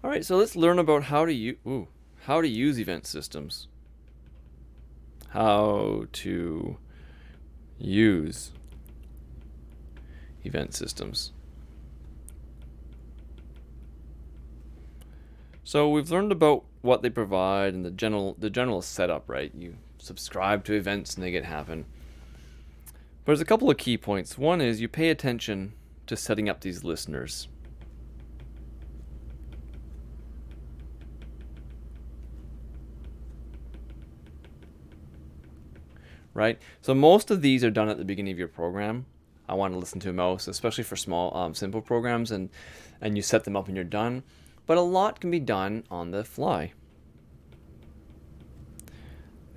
All right, so let's learn about how to use event systems. How to use event systems. So we've learned about what they provide and the general setup, right? You subscribe to events and they get happen. But there's a couple of key points. One is you pay attention to setting up these listeners. Right? So most of these are done at the beginning of your program. I want to listen to a mouse, especially for small, simple programs, and you set them up and you're done. But a lot can be done on the fly.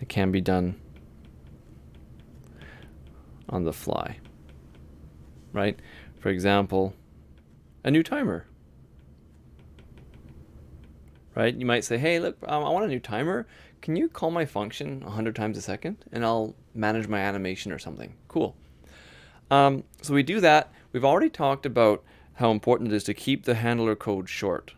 It can be done on the fly, right? For example, a new timer, right? You might say, hey, look, I want a new timer. Can you call my function 100 times a second and I'll manage my animation or something? Cool. So we do that. We've already talked about how important it is to keep the handler code short.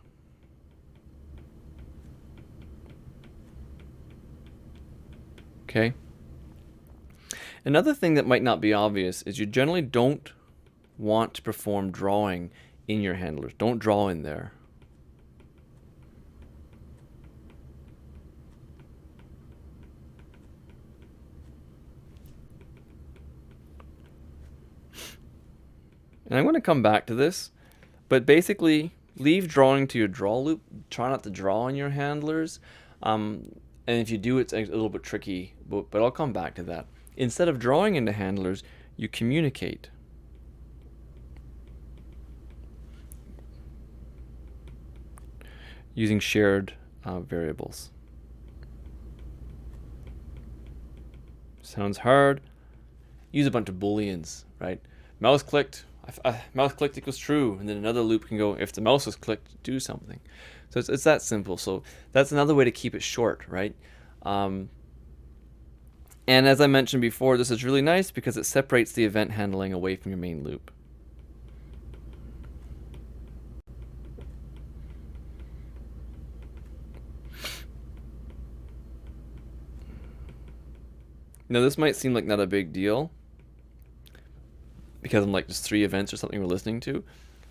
Okay. Another thing that might not be obvious is you generally don't want to perform drawing in your handlers. Don't draw in there. And I'm going to come back to this, but basically leave drawing to your draw loop. Try not to draw in your handlers. And if you do, it's a little bit tricky, but I'll come back to that. Instead of drawing into handlers, you communicate. Using shared variables. Sounds hard. Use a bunch of booleans, right? Mouse clicked equals true, and then another loop can go, if the mouse was clicked, do something. So it's that simple. So that's another way to keep it short, right? And as I mentioned before, this is really nice because it separates the event handling away from your main loop. Now this might seem like not a big deal because I'm like just 3 events or something we're listening to,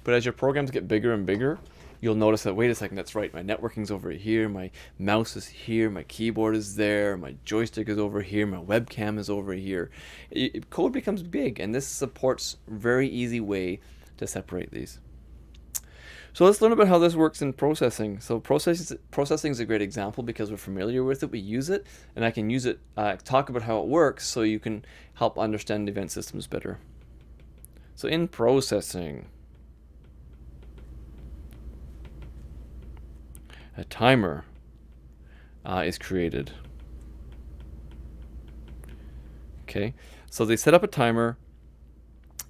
but as your programs get bigger and bigger, you'll notice that, wait a second, that's right, my networking's over here, my mouse is here, my keyboard is there, my joystick is over here, my webcam is over here. Code becomes big, and this supports a very easy way to separate these. So let's learn about how this works in processing. So processing is a great example because we're familiar with it, we use it, and I can use it, talk about how it works so you can help understand event systems better. So in processing, a timer is created. Okay, so they set up a timer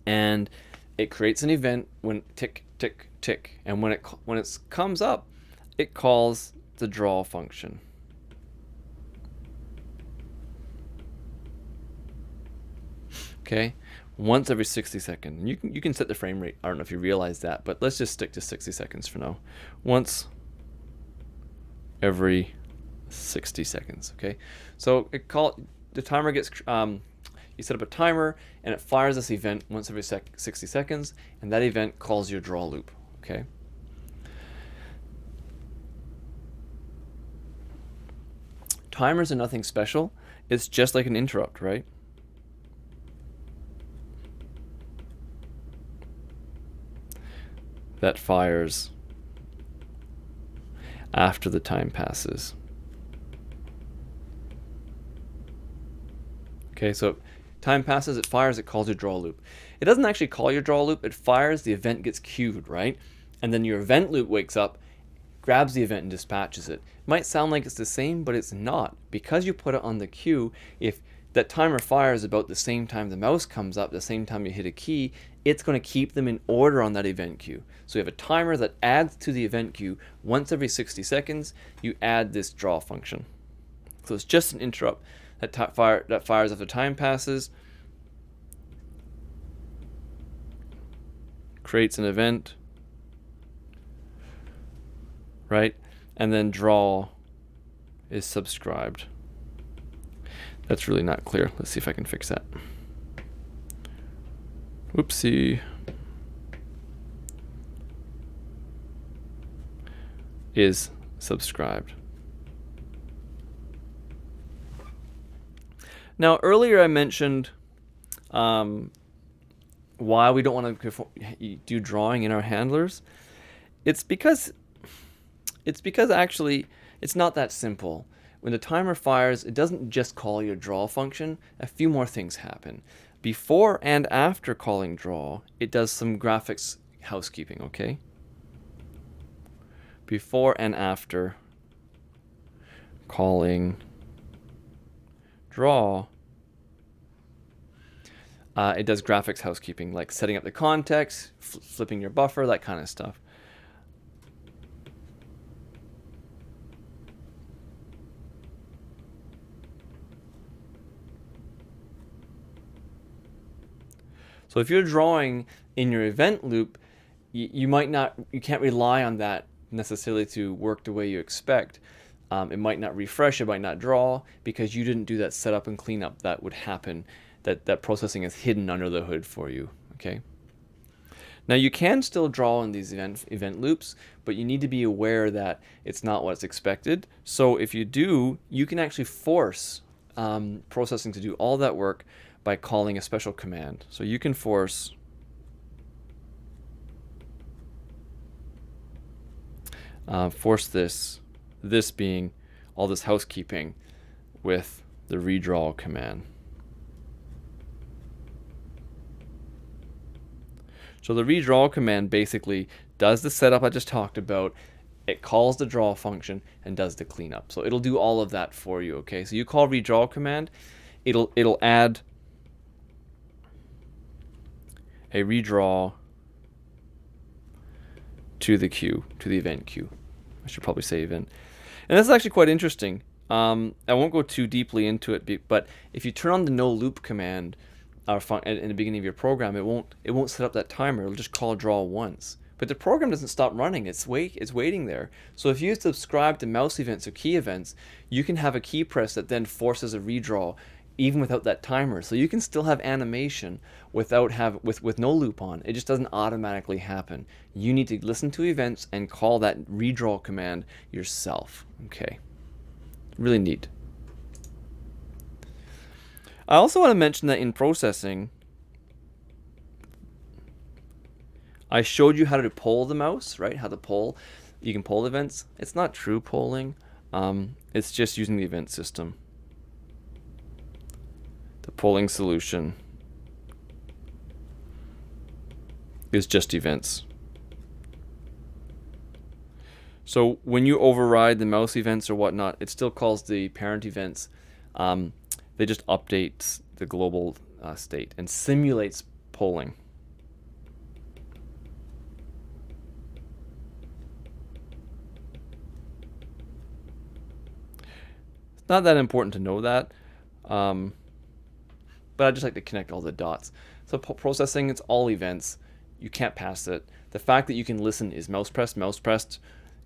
and it creates an event when tick, tick, tick. And when it comes up, it calls the draw function. Okay, once every 60 seconds. You can set the frame rate. I don't know if you realize that, but let's just stick to 60 seconds for now. Once every 60 seconds. Okay, so the timer gets you set up a timer and it fires this event once every 60 seconds, and that event calls your draw loop. Okay. Timers are nothing special. It's just like an interrupt, right? That fires after the time passes. Okay, so time passes, it fires, it calls your draw loop. It doesn't actually call your draw loop, it fires, the event gets queued, right? And then your event loop wakes up, grabs the event and dispatches it. Might sound like it's the same, but it's not. Because you put it on the queue, if that timer fires about the same time the mouse comes up, the same time you hit a key, it's going to keep them in order on that event queue. So you have a timer that adds to the event queue. Once every 60 seconds, you add this draw function. So it's just an interrupt that fires after time passes, creates an event, right? And then draw is subscribed. That's really not clear. Let's see if I can fix that. Whoopsie. Is subscribed. Now, earlier I mentioned why we don't want to do drawing in our handlers. It's because actually it's not that simple. When the timer fires, it doesn't just call your draw function. A few more things happen. Before and after calling draw, it does some graphics housekeeping, okay? Before and after calling draw, it does graphics housekeeping, like setting up the context, flipping your buffer, that kind of stuff. So if you're drawing in your event loop, you can't rely on that necessarily to work the way you expect. It might not refresh, it might not draw, because you didn't do that setup and cleanup that would happen. That processing is hidden under the hood for you. Okay. Now you can still draw in these event loops, but you need to be aware that it's not what's expected. So if you do, you can actually force processing to do all that work by calling a special command. So you can force this being all this housekeeping with the redraw command. So the redraw command basically does the setup I just talked about. It calls the draw function and does the cleanup. So it'll do all of that for you. Okay. So you call redraw command, it'll add a redraw to the queue, to the event queue. I should probably say event. And that's actually quite interesting. I won't go too deeply into it, but if you turn on the no loop command in the beginning of your program, it won't set up that timer. It'll just call draw once. But the program doesn't stop running. It's waiting there. So if you subscribe to mouse events or key events, you can have a key press that then forces a redraw even without that timer. So you can still have animation with no loop on. It just doesn't automatically happen. You need to listen to events and call that redraw command yourself. Okay. Really neat. I also want to mention that in processing, I showed you how to poll the mouse, right? How to poll. You can poll events. It's not true polling. It's just using the event system. The polling solution is just events. So when you override the mouse events or whatnot, it still calls the parent events. They just update the global state and simulates polling. It's not that important to know that. But I just like to connect all the dots. So processing, it's all events. You can't pass it. The fact that you can listen is mouse pressed,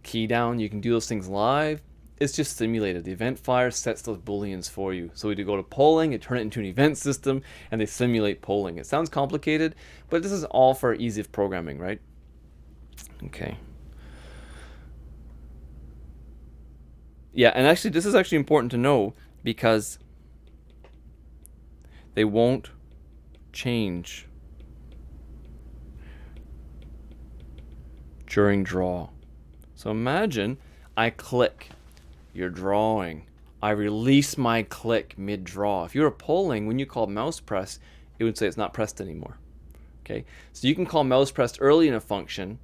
key down. You can do those things live. It's just simulated. The event fire sets those booleans for you. So we do go to polling, and turn it into an event system, and they simulate polling. It sounds complicated, but this is all for ease of programming, right? Okay. Yeah, and actually this is actually important to know because they won't change during draw. So imagine I click, you're drawing. I release my click mid-draw. If you were polling, when you call mouse press, it would say it's not pressed anymore. Okay, so you can call mouse pressed early in a function.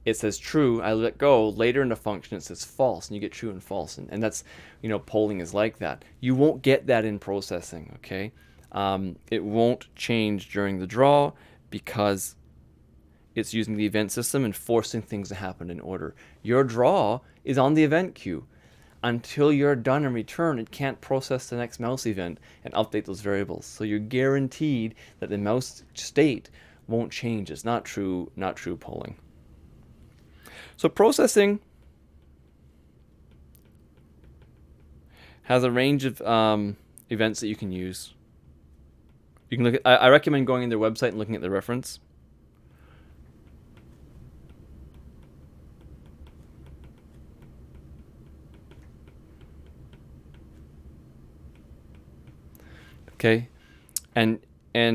It says true, I let go. Later in the function, it says false, and you get true and false. And that's, polling is like that. You won't get that in processing, okay? It won't change during the draw because it's using the event system and forcing things to happen in order. Your draw is on the event queue. Until you're done and return, it can't process the next mouse event and update those variables. So you're guaranteed that the mouse state won't change. It's not true polling. So processing Has a range of events that you can use. You can look at, I recommend going to their website and looking at the reference. Okay, and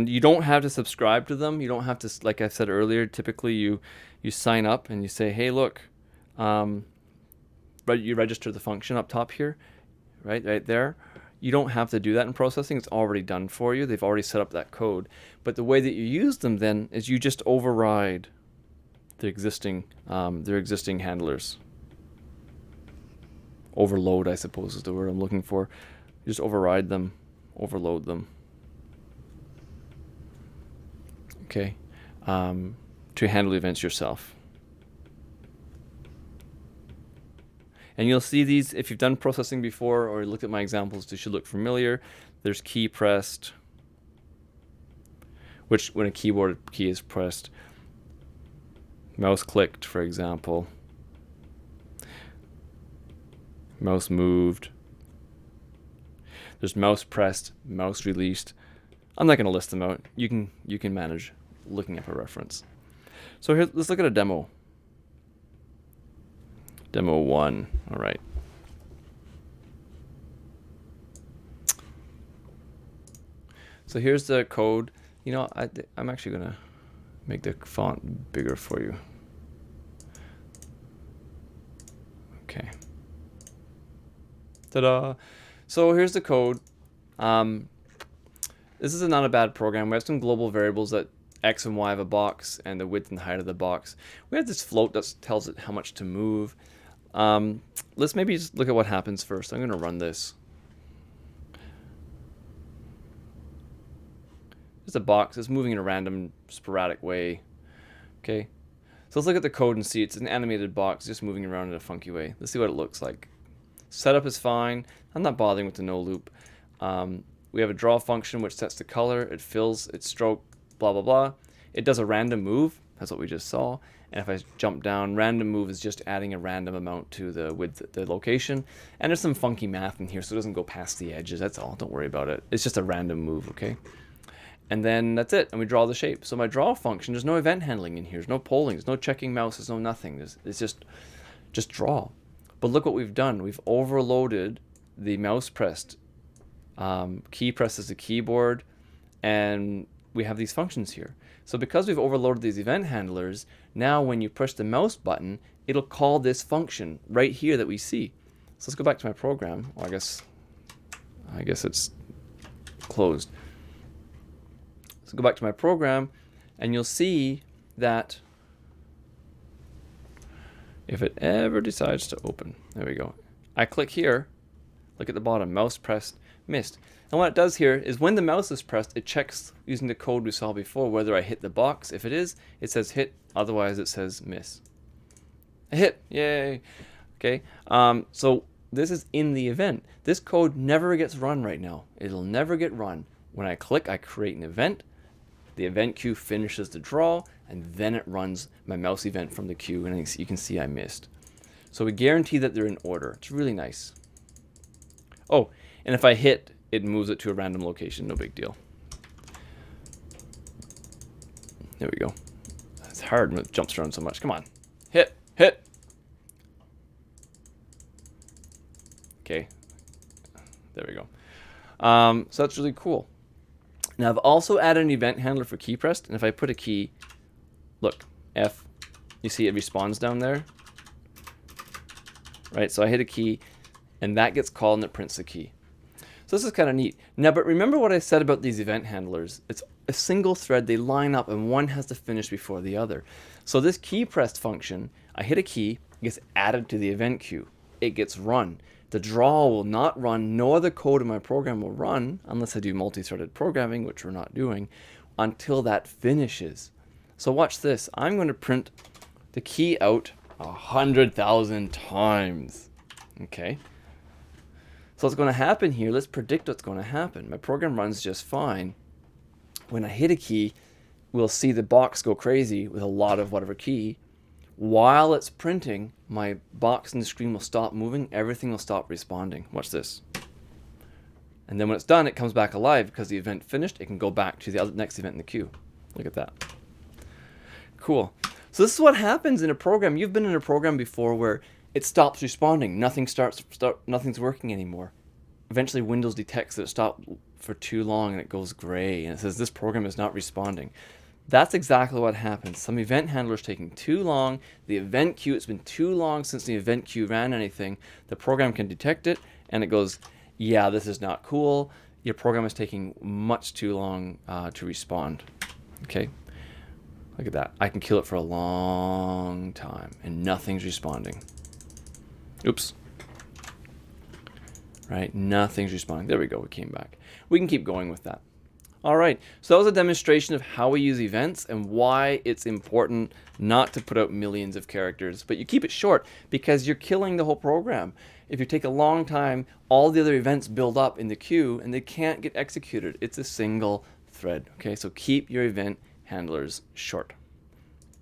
you don't have to subscribe to them. You don't have to, like I said earlier, typically you sign up and you say, hey, look, you register the function up top here, right there. You don't have to do that in processing. It's already done for you. They've already set up that code. But the way that you use them then is you just override the existing their existing handlers. Overload, I suppose, is the word I'm looking for. You just override them, overload them. Okay, to handle events yourself. And you'll see these, if you've done processing before or looked at my examples, they should look familiar. There's key pressed, which when a keyboard key is pressed. Mouse clicked, for example. Mouse moved. There's mouse pressed, mouse released. I'm not going to list them out. You can manage looking up a reference. So here, let's look at a demo. Demo 1. All right. So here's the code. You know, I'm actually going to make the font bigger for you. Okay. Ta-da! So here's the code. This is not a bad program. We have some global variables that X and Y of a box and the width and height of the box. We have this float that tells it how much to move. Let's maybe just look at what happens first. I'm going to run this. Just a box. It's moving in a random, sporadic way. Okay. So let's look at the code and see. It's an animated box just moving around in a funky way. Let's see what it looks like. Setup is fine. I'm not bothering with the no loop. We have a draw function which sets the color. It fills its stroke, blah, blah, blah. It does a random move. That's what we just saw. And if I jump down, random move is just adding a random amount to the width, the location. And there's some funky math in here, so it doesn't go past the edges. That's all. Don't worry about it. It's just a random move, okay? And then that's it. And we draw the shape. So my draw function, there's no event handling in here. There's no polling. There's no checking mouse. There's no nothing. It's just draw. But look what we've done. We've overloaded the mouse pressed. Key press is the keyboard. And we have these functions here. So because we've overloaded these event handlers, now when you push the mouse button, it'll call this function right here that we see. So let's go back to my program. Well, I guess it's closed. So go back to my program, and you'll see that if it ever decides to open, there we go. I click here, look at the bottom, mouse pressed, missed. And what it does here is when the mouse is pressed, it checks using the code we saw before whether I hit the box. If it is, it says hit, otherwise it says miss. I hit, yay. Okay, so this is in the event. This code never gets run right now. It'll never get run. When I click, I create an event. The event queue finishes the draw, and then it runs my mouse event from the queue, and you can see I missed. So we guarantee that they're in order. It's really nice. Oh, and if I hit, it moves it to a random location. No big deal. There we go. It's hard when it jumps around so much. Come on. Hit. Hit. Okay. There we go. So that's really cool. Now I've also added an event handler for Keypressed, and if I put a key, look, F, you see it respawns down there, right? So I hit a key, and that gets called and it prints the key. So this is kind of neat. Now, but remember what I said about these event handlers. It's a single thread, they line up, and one has to finish before the other. So this Keypressed function, I hit a key, it gets added to the event queue. It gets run. The draw will not run, no other code in my program will run, unless I do multi-threaded programming, which we're not doing, until that finishes. So watch this. I'm going to print the key out 100,000 times. Okay. So what's going to happen here, let's predict what's going to happen. My program runs just fine. When I hit a key, we'll see the box go crazy with a lot of whatever key. While it's printing, my box and the screen will stop moving. Everything will stop responding. Watch this. And then when it's done, it comes back alive because the event finished. It can go back to the next event in the queue. Look at that. Cool. So this is what happens in a program. You've been in a program before where it stops responding. Nothing's working anymore. Eventually Windows detects that it stopped for too long and it goes gray and it says this program is not responding. That's exactly what happens. Some event handler is taking too long. The event queue, it's been too long since the event queue ran anything. The program can detect it and it goes, yeah, this is not cool. Your program is taking much too long to respond. Okay. Look at that. I can kill it for a long time and nothing's responding. Oops. Right? Nothing's responding. There we go. We came back. We can keep going with that. All right. So that was a demonstration of how we use events and why it's important not to put out millions of characters, but you keep it short because you're killing the whole program. If you take a long time, all the other events build up in the queue and they can't get executed. It's a single thread. Okay. So keep your event handlers short.